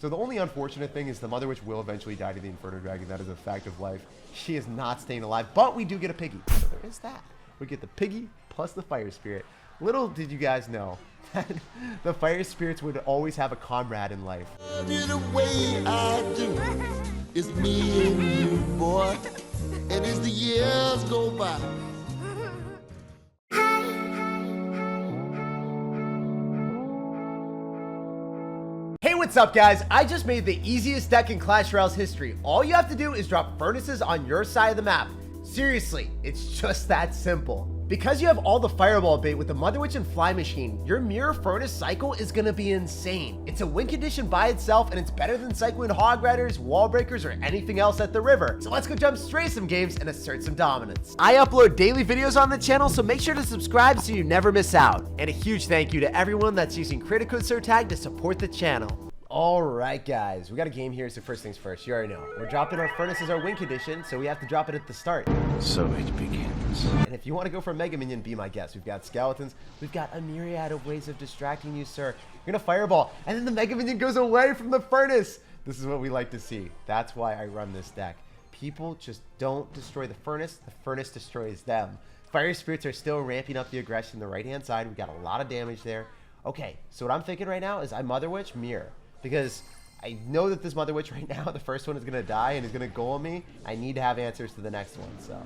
So the only unfortunate thing is the Mother Witch will eventually die to the Inferno Dragon. That is a fact of life. She is not staying alive, but we do get a piggy. So there is that. We get the piggy plus the Fire Spirit. Little did you guys know that the Fire Spirits would always have a comrade in life. The way I do. It's me and you, boy. And as the years go by. Hey, what's up guys? I just made the easiest deck in Clash Royale's history. All you have to do is drop furnaces on your side of the map. Seriously, it's just that simple. Because you have all the fireball bait with the Mother Witch and Fly Machine, your mirror furnace cycle is gonna be insane. It's a win condition by itself, and it's better than cycling hog riders, wall breakers, or anything else at the river. So let's go jump straight some games and assert some dominance. I upload daily videos on the channel, so make sure to subscribe so you never miss out. And a huge thank you to everyone that's using credit code SirTag to support the channel. Alright guys, we got a game here, so first things first, you already know. We're dropping our furnace as our win condition, so we have to drop it at the start. So it begins. And if you want to go for a Mega Minion, be my guest. We've got skeletons, we've got a myriad of ways of distracting you, sir. You're gonna fireball, and then the Mega Minion goes away from the furnace. This is what we like to see. That's why I run this deck. People just don't destroy the furnace destroys them. Fire Spirits are still ramping up the aggression on the right-hand side. We got a lot of damage there. Okay, so what I'm thinking right now is I Mother Witch, mirror. Because I know that this Mother Witch right now, the first one is going to die and is going to golem me. I need to have answers to the next one. So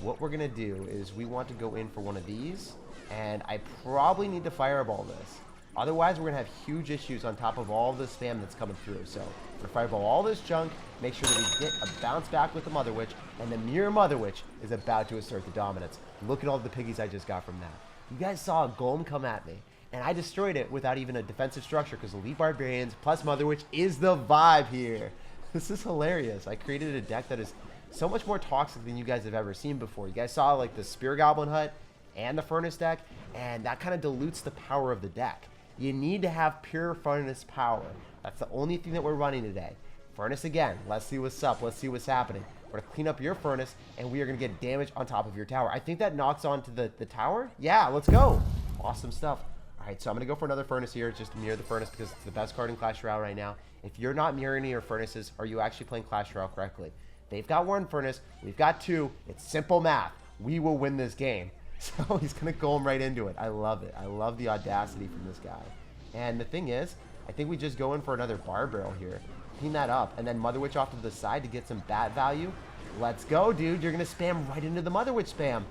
what we're going to do is we want to go in for one of these. And I probably need to fireball this. Otherwise, we're going to have huge issues on top of all the spam that's coming through. So we're going to fireball all this junk, make sure that we get a bounce back with the Mother Witch. And the mirror Mother Witch is about to assert the dominance. Look at all the piggies I just got from that. You guys saw a golem come at me. And I destroyed it without even a defensive structure because Elite Barbarians plus Mother Witch is the vibe here. This is hilarious. I created a deck that is so much more toxic than you guys have ever seen before. You guys saw like the Spear Goblin Hut and the Furnace deck, and that kind of dilutes the power of the deck. You need to have pure Furnace power. That's the only thing that we're running today. Furnace again. Let's see what's up. Let's see what's happening. We're going to clean up your Furnace, and we are going to get damage on top of your tower. I think that knocks onto the tower. Yeah, let's go. Awesome stuff. Alright, so I'm going to go for another Furnace here, just to mirror the Furnace because it's the best card in Clash Royale right now. If you're not mirroring your Furnaces, are you actually playing Clash Royale correctly? They've got one Furnace, we've got two. It's simple math. We will win this game. So he's going to go right into it. I love it. I love the audacity from this guy. And the thing is, I think we just go in for another Bar Barrel here. Clean that up, and then Mother Witch off to the side to get some bat value. Let's go, dude. You're going to spam right into the Mother Witch spam.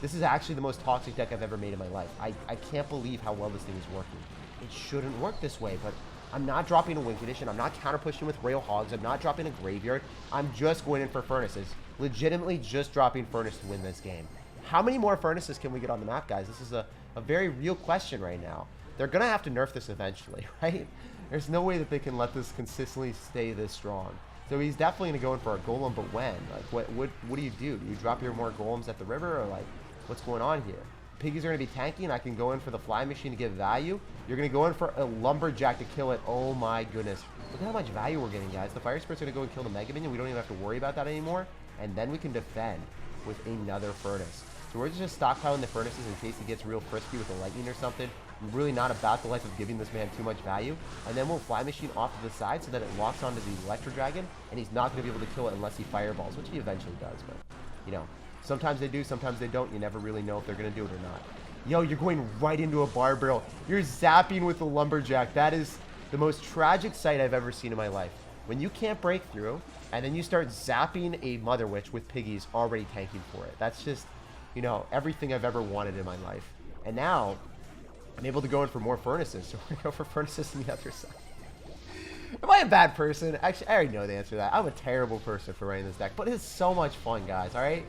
This is actually the most toxic deck I've ever made in my life. I can't believe how well this thing is working. It shouldn't work this way, but I'm not dropping a win condition. I'm not counter pushing with Rail Hogs. I'm not dropping a Graveyard. I'm just going in for Furnaces. Legitimately just dropping Furnace to win this game. How many more Furnaces can we get on the map, guys? This is a very real question right now. They're going to have to nerf this eventually, right? There's no way that they can let this consistently stay this strong. So he's definitely going to go in for a Golem, but when? Like, what do you do? Do you drop your more Golems at the river, or like, what's going on here? Piggies are going to be tanky, and I can go in for the Fly Machine to give value. You're going to go in for a Lumberjack to kill it. Oh my goodness. Look at how much value we're getting, guys. The Fire Spirit's going to go and kill the Mega Minion. We don't even have to worry about that anymore. And then we can defend with another Furnace. So we're just stockpiling the Furnaces in case he gets real frisky with the Lightning or something. I'm really not about the life of giving this man too much value. And then we'll Fly Machine off to the side so that it locks onto the Electro Dragon, and he's not going to be able to kill it unless he fireballs, which he eventually does. But, you know, sometimes they do, sometimes they don't. You never really know if they're going to do it or not. Yo, you're going right into a Bar Barrel. You're zapping with the Lumberjack. That is the most tragic sight I've ever seen in my life. When you can't break through, and then you start zapping a Mother Witch with piggies already tanking for it. That's just, you know, everything I've ever wanted in my life. And now, I'm able to go in for more Furnaces. So we're going to go for Furnaces on the other side. Am I a bad person? Actually, I already know the answer to that. I'm a terrible person for running this deck. But it's so much fun, guys, alright?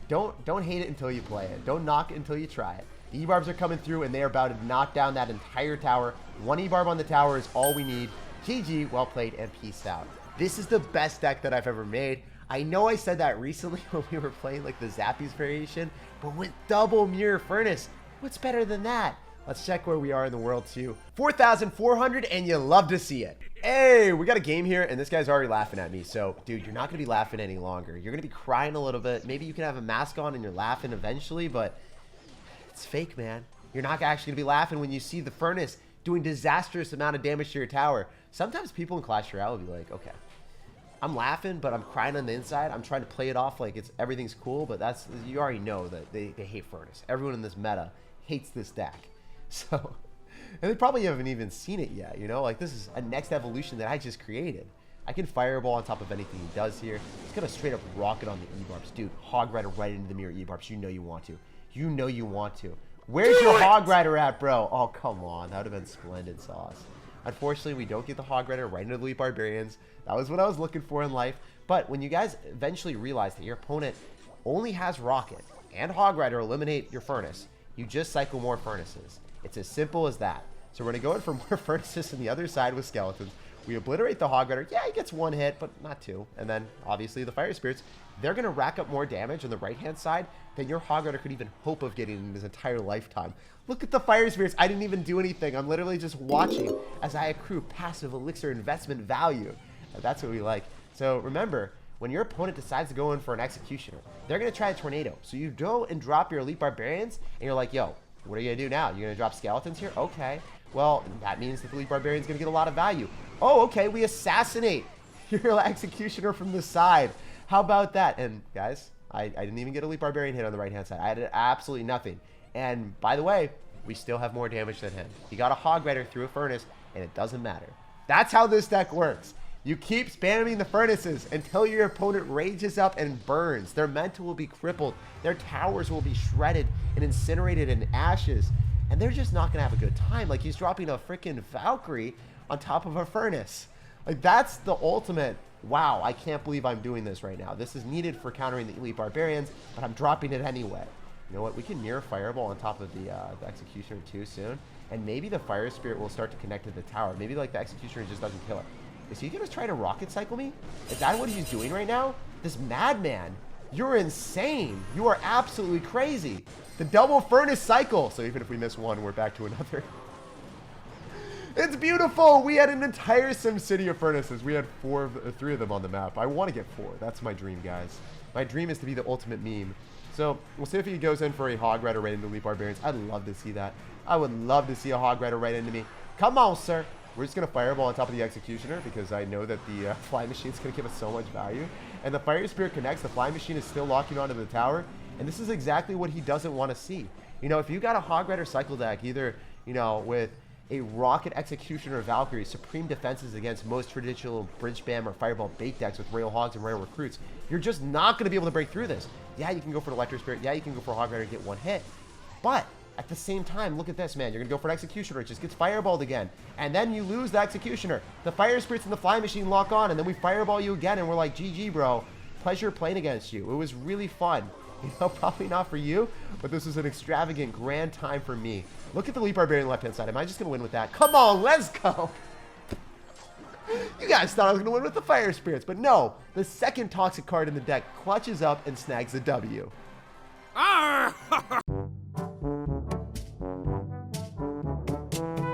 Don't hate it until you play it. Don't knock it until you try it. The ebarbs are coming through, and they are about to knock down that entire tower. One ebarb on the tower is all we need. GG, well played, and peace out. This is the best deck that I've ever made. I know I said that recently when we were playing like the Zappies variation, but with double Mirror Furnace, what's better than that? Let's check where we are in the world too. 4,400, and you love to see it. Hey, we got a game here, and this guy's already laughing at me. So, dude, you're not going to be laughing any longer. You're going to be crying a little bit. Maybe you can have a mask on and you're laughing eventually, but it's fake, man. You're not actually going to be laughing when you see the Furnace doing disastrous amount of damage to your tower. Sometimes people in Clash Royale will be like, okay, I'm laughing, but I'm crying on the inside. I'm trying to play it off like everything's cool, but you already know that they hate Furnace. Everyone in this meta hates this deck. So, and they probably haven't even seen it yet, you know? Like, this is a next evolution that I just created. I can Fireball on top of anything he does here. He's gonna straight up rocket on the ebarbs. Dude, Hog Rider right into the mirror ebarbs. You know you want to. You know you want to. Where's your Hog Rider at, bro? Oh, come on. That would have been splendid sauce. Unfortunately, we don't get the Hog Rider right into the Elite Barbarians. That was what I was looking for in life. But when you guys eventually realize that your opponent only has Rocket and Hog Rider eliminate your Furnace, you just cycle more Furnaces. It's as simple as that. So we're going to go in for more Furnaces on the other side with Skeletons. We obliterate the Hog Rider. Yeah, he gets one hit, but not two. And then, obviously, the Fire Spirits, they're going to rack up more damage on the right-hand side than your Hog Rider could even hope of getting in his entire lifetime. Look at the Fire Spirits. I didn't even do anything. I'm literally just watching as I accrue passive elixir investment value. And that's what we like. So remember, when your opponent decides to go in for an Executioner, they're going to try a Tornado. So you go and drop your Elite Barbarians, and you're like, yo, what are you going to do now? You're going to drop Skeletons here? Okay. Well, that means that the Elite Barbarian's going to get a lot of value. Oh, okay, we assassinate your Executioner from the side. How about that? And guys, I didn't even get a Elite Barbarian hit on the right-hand side. I had absolutely nothing. And by the way, we still have more damage than him. He got a Hog Rider through a Furnace, and it doesn't matter. That's how this deck works. You keep spamming the Furnaces until your opponent rages up and burns. Their mental will be crippled. Their towers will be shredded and incinerated in ashes. And they're just not going to have a good time. Like, he's dropping a freaking Valkyrie on top of a Furnace. Like, that's the ultimate, wow, I can't believe I'm doing this right now. This is needed for countering the Elite Barbarians, but I'm dropping it anyway. You know what? We can mirror Fireball on top of the Executioner too soon. And maybe the Fire Spirit will start to connect to the tower. Maybe, like, the Executioner just doesn't kill it. Is he going to try to Rocket Cycle me? Is that what he's doing right now? This madman. You're insane. You are absolutely crazy. The double Furnace cycle. So even if we miss one, we're back to another. It's beautiful. We had an entire SimCity of Furnaces. We had three of them on the map. I want to get 4. That's my dream, guys. My dream is to be the ultimate meme. So we'll see if he goes in for a Hog Rider right into Elite Barbarians. I'd love to see that. I would love to see a Hog Rider right into me. Come on, sir. We're just going to Fireball on top of the Executioner because I know that the Fly Machine is going to give us so much value. And the Fire Spirit connects. The Fly Machine is still locking onto the tower. And this is exactly what he doesn't want to see. You know, if you got a Hog Rider cycle deck, either, you know, with a Rocket Executioner or Valkyrie, supreme defenses against most traditional Bridge Bam or Fireball bait decks with Royal Hogs and Royal Recruits, you're just not going to be able to break through this. Yeah, you can go for an Electro Spirit. Yeah, you can go for a Hog Rider and get one hit. But at the same time, look at this, man. You're going to go for an Executioner. It just gets Fireballed again. And then you lose the Executioner. The Fire Spirits and the Fly Machine lock on, and then we Fireball you again, and we're like, GG, bro. Pleasure playing against you. It was really fun. You know, probably not for you, but this was an extravagant, grand time for me. Look at the Elite Barbarian left-hand side. Am I just going to win with that? Come on, let's go. You guys thought I was going to win with the Fire Spirits, but no. The second toxic card in the deck clutches up and snags the W.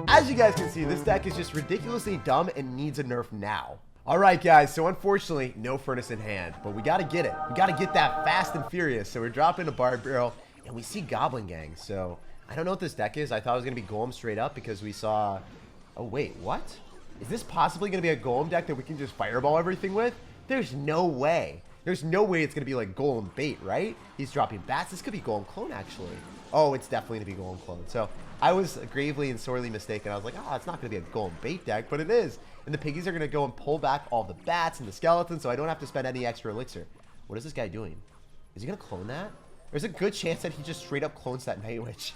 As you guys can see, this deck is just ridiculously dumb and needs a nerf now. Alright guys, so unfortunately, no Furnace in hand, but we gotta get it. We gotta get that fast and furious, so we're dropping a Barb Barrel, and we see Goblin Gang, so I don't know what this deck is. I thought it was gonna be Golem straight up because we saw... Oh wait, what? Is this possibly gonna be a Golem deck that we can just Fireball everything with? There's no way. There's no way it's gonna be like Golem bait, right? He's dropping bats. This could be Golem Clone, actually. Oh, it's definitely gonna be Golem Clone. So I was gravely and sorely mistaken. I was like, oh, it's not gonna be a Golem bait deck, but it is. And the piggies are going to go and pull back all the bats and the skeletons, so I don't have to spend any extra elixir. What is this guy doing? Is he going to clone that? There's a good chance that he just straight up clones that Night Witch.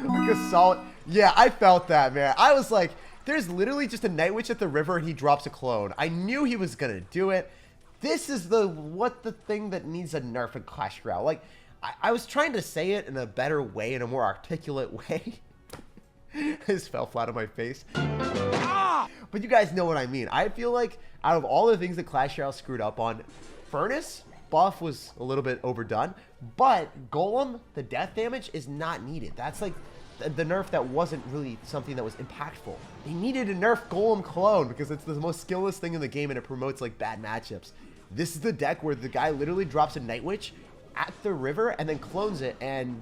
Like a solid... Yeah, I felt that, man. I was like, there's literally just a Night Witch at the river and he drops a clone. I knew he was going to do it. This is the thing that needs a nerf in Clash Royale. Like, I was trying to say it in a better way, in a more articulate way. I just fell flat on my face. But you guys know what I mean. I feel like out of all the things that Clash Royale screwed up on, Furnace buff was a little bit overdone, but Golem, the death damage, is not needed. That's like the nerf that wasn't really something that was impactful. They needed to nerf Golem Clone because it's the most skillless thing in the game and it promotes like bad matchups. This is the deck where the guy literally drops a Night Witch at the river and then clones it and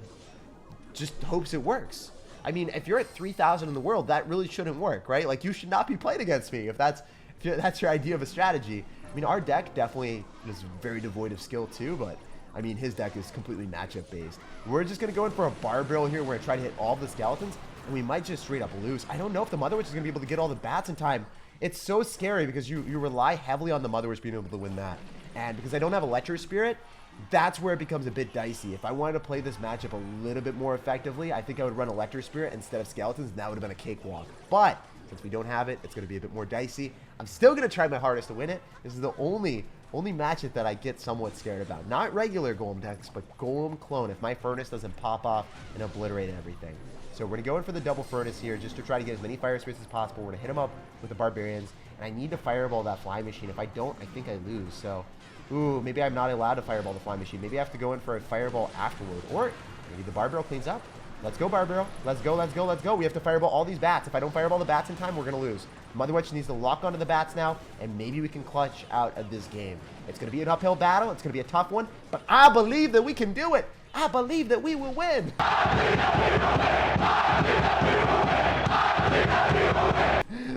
just hopes it works. I mean, if you're at 3,000 in the world, that really shouldn't work, right? Like, you should not be playing against me if that's your idea of a strategy. I mean, our deck definitely is very devoid of skill too, but I mean, his deck is completely matchup based. We're just going to go in for a bar barrel here. We're going to try to hit all the skeletons, and we might just straight up lose. I don't know if the Mother Witch is going to be able to get all the bats in time. It's so scary because you rely heavily on the Mother Witch being able to win that. And because I don't have Electro Spirit, that's where it becomes a bit dicey. If I wanted to play this matchup a little bit more effectively, I think I would run Electro Spirit instead of Skeletons, and that would have been a cakewalk. But since we don't have it, it's going to be a bit more dicey. I'm still going to try my hardest to win it. This is the only matchup that I get somewhat scared about. Not regular Golem decks, but Golem Clone, if my Furnace doesn't pop off and obliterate everything. So we're going to go in for the double Furnace here just to try to get as many Fire Spirits as possible. We're going to hit them up with the Barbarians, and I need to Fireball that Fly Machine. If I don't, I think I lose. So, ooh, maybe I'm not allowed to Fireball the Fly Machine. Maybe I have to go in for a Fireball afterward, or maybe the Bar Barrel cleans up. Let's go, Bar Barrel. Let's go, let's go, let's go. We have to Fireball all these bats. If I don't Fireball the bats in time, we're going to lose. Mother Witch needs to lock onto the bats now, and maybe we can clutch out of this game. It's going to be an uphill battle. It's going to be a tough one, but I believe that we can do it. I believe that we will win.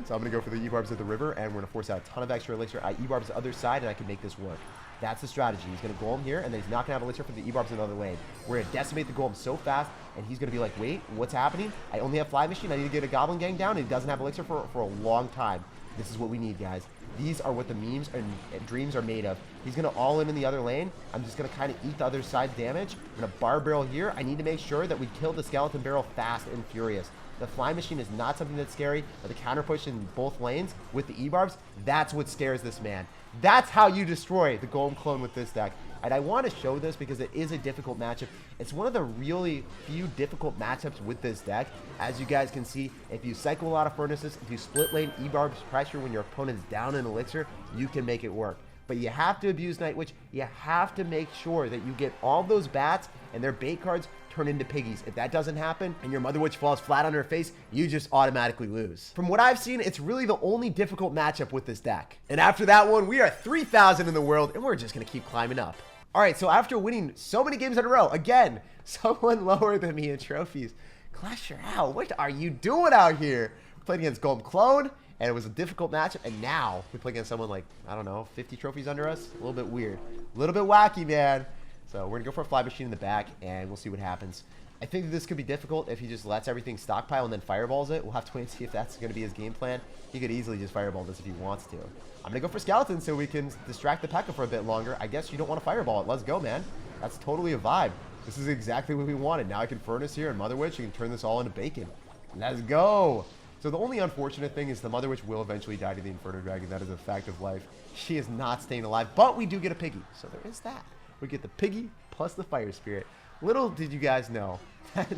So I'm going to go for the ebarbs at the river, and we're going to force out a ton of extra elixir. I ebarbs the other side, and I can make this work. That's the strategy. He's going to golem here, and then he's not going to have elixir for the ebarbs in another lane. We're going to decimate the golem so fast, and he's going to be like, wait, what's happening? I only have Fly Machine. I need to get a Goblin Gang down, and he doesn't have elixir for a long time. This is what we need, guys. These are what the memes and dreams are made of. He's going to all in the other lane. I'm just going to kind of eat the other side's damage. I'm going to Bar Barrel here. I need to make sure that we kill the Skeleton Barrel fast and furious. The Fly Machine is not something that's scary, but the counter push in both lanes with the ebarbs, that's what scares this man. That's how you destroy the Golem Clone with this deck. And I want to show this because it is a difficult matchup. It's one of the really few difficult matchups with this deck. As you guys can see, if you cycle a lot of Furnaces, if you split lane ebarbs pressure when your opponent's down in elixir, you can make it work. But you have to abuse Night Witch. You have to make sure that you get all those bats and their bait cards turn into piggies. If that doesn't happen and your Mother Witch falls flat on her face, you just automatically lose. From what I've seen, it's really the only difficult matchup with this deck. And after that one, we are 3,000 in the world, and we're just going to keep climbing up. All right, so after winning so many games in a row, again, someone lower than me in trophies. Clash Royale, what are you doing out here? We played against Golem Clone, and it was a difficult matchup, and now we play against someone like, I don't know, 50 trophies under us? A little bit weird. A little bit wacky, man. So we're going to go for a Fly Machine in the back, and we'll see what happens. I think this could be difficult if he just lets everything stockpile and then fireballs it. We'll have to wait and see if that's going to be his game plan. He could easily just fireball this if he wants to. I'm going to go for Skeleton so we can distract the P.E.K.K.A. for a bit longer. I guess you don't want to fireball it. Let's go, man. That's totally a vibe. This is exactly what we wanted. Now I can Furnace here and Mother Witch. You can turn this all into bacon. Let's go. So the only unfortunate thing is the Mother Witch will eventually die to the Inferno Dragon. That is a fact of life. She is not staying alive, but we do get a piggy. So there is that. We get the piggy plus the Fire Spirit. Little did you guys know that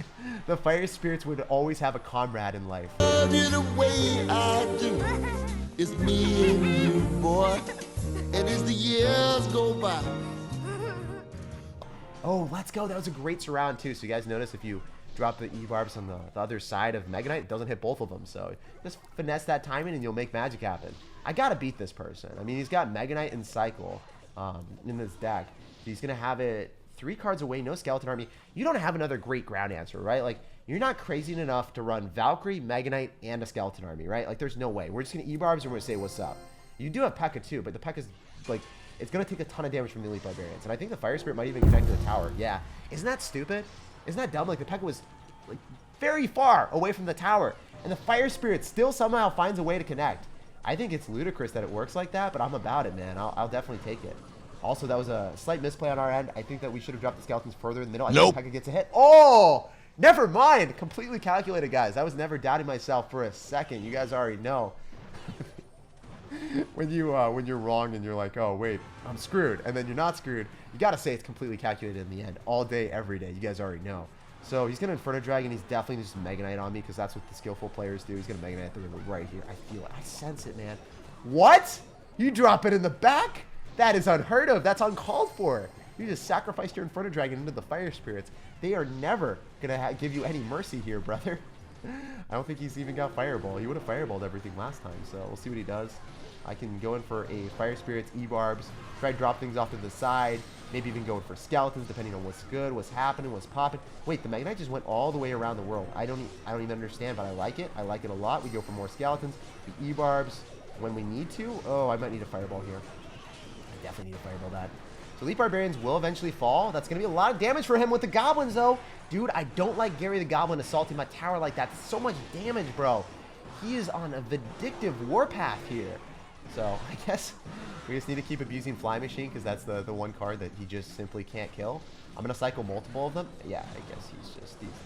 the Fire Spirits would always have a comrade in life. Love you the way I do. It's me and you, boy. And as the years go by. Oh, let's go. That was a great surround, too. So you guys notice if you drop the ebarbs on the other side of Mega Knight, it doesn't hit both of them. So just finesse that timing and you'll make magic happen. I got to beat this person. I mean, he's got Mega Knight and Cycle in this deck. He's going to have it 3 cards away, no Skeleton Army. You don't have another great ground answer, right? Like, you're not crazy enough to run Valkyrie, Mega Knight, and a Skeleton Army, right? Like, there's no way. We're just going to ebarbs and we're going to say, what's up? You do have P.E.K.K.A. too, but the P.E.K.K.A. is, like, it's going to take a ton of damage from the Elite Barbarians. And I think the Fire Spirit might even connect to the tower. Yeah. Isn't that stupid? Isn't that dumb? Like, the P.E.K.K.A. was, like, very far away from the tower. And the Fire Spirit still somehow finds a way to connect. I think it's ludicrous that it works like that, but I'm about it, man. I'll definitely take it. Also, that was a slight misplay on our end. I think that we should have dropped the Skeletons further in the middle. I think P.E.K.K.A. gets a hit. Oh! Never mind. Completely calculated, guys. I was never doubting myself for a second. You guys already know. when you're wrong and you're like, oh, wait, I'm screwed. And then you're not screwed. You got to say it's completely calculated in the end. All day, every day. You guys already know. So he's going to Inferno Dragon. He's definitely just Mega Knight on me because that's what the skillful players do. He's going to Mega Knight the river right here. I feel it. I sense it, man. What? You drop it in the back? That is unheard of. That's uncalled for. You just sacrificed your Inferno Dragon into the Fire Spirits. They are never going to give you any mercy here, brother. I don't think he's even got Fireball. He would have Fireballed everything last time, so we'll see what he does. I can go in for a Fire Spirits, ebarbs, try to drop things off to the side, maybe even going for Skeletons, depending on what's good, what's happening, what's popping. Wait, the Magnite just went all the way around the world. I don't even understand, but I like it. I like it a lot. We go for more Skeletons, the ebarbs when we need to. Oh, I might need a Fireball here. I definitely need to Fireball that. So Elite Barbarians will eventually fall. That's going to be a lot of damage for him with the Goblins, though. Dude, I don't like Gary the Goblin assaulting my tower like that. It's so much damage, bro. He is on a vindictive warpath here. So I guess we just need to keep abusing Fly Machine because that's the one card that he just simply can't kill. I'm going to cycle multiple of them. Yeah, I guess he's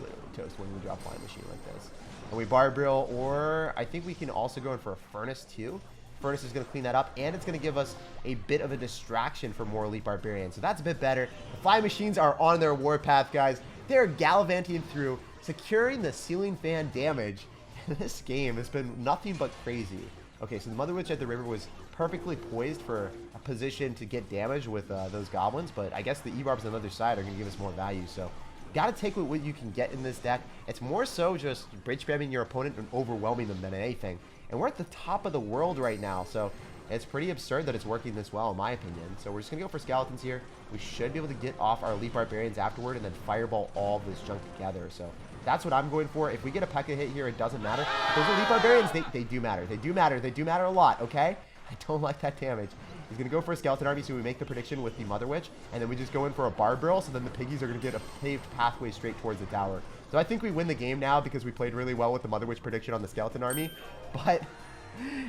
literally toast when we drop Fly Machine like this. And we Barbrill, or I think we can also go in for a Furnace too. Furnace is going to clean that up, and it's going to give us a bit of a distraction for more Elite Barbarians. So that's a bit better. The Fly Machines are on their warpath, guys. They're gallivanting through, securing the ceiling fan damage. And this game has been nothing but crazy. Okay, so the Mother Witch at the river was perfectly poised for a position to get damage with those goblins, but I guess the ebarbs on the other side are going to give us more value. So got to take what you can get in this deck. It's more so just bridge spamming your opponent and overwhelming them than anything. And we're at the top of the world right now, so it's pretty absurd that it's working this well, in my opinion. So we're just going to go for Skeletons here. We should be able to get off our Elite Barbarians afterward and then Fireball all of this junk together. So that's what I'm going for. If we get a P.E.K.K.A hit here, it doesn't matter. Those Elite Barbarians, they do matter. They do matter. They do matter a lot, okay? I don't like that damage. He's going to go for a Skeleton Army, so we make the prediction with the Mother Witch, and then we just go in for a Barbrill, so then the Piggies are going to get a paved pathway straight towards the tower. So I think we win the game now because we played really well with the Mother Witch prediction on the Skeleton Army, but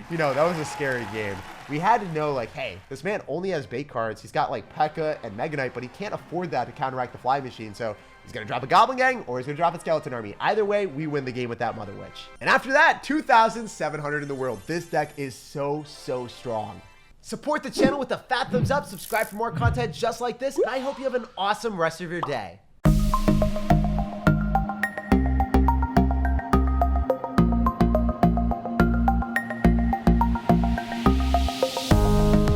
you know, that was a scary game. We had to know, like, hey, this man only has bait cards. He's got, like, P.E.K.K.A and Mega Knight, but he can't afford that to counteract the Fly Machine. So he's going to drop a Goblin Gang or he's going to drop a Skeleton Army. Either way, we win the game with that Mother Witch. And after that, 2,700 in the world. This deck is so strong. Support the channel with a fat thumbs up. Subscribe for more content just like this. And I hope you have an awesome rest of your day.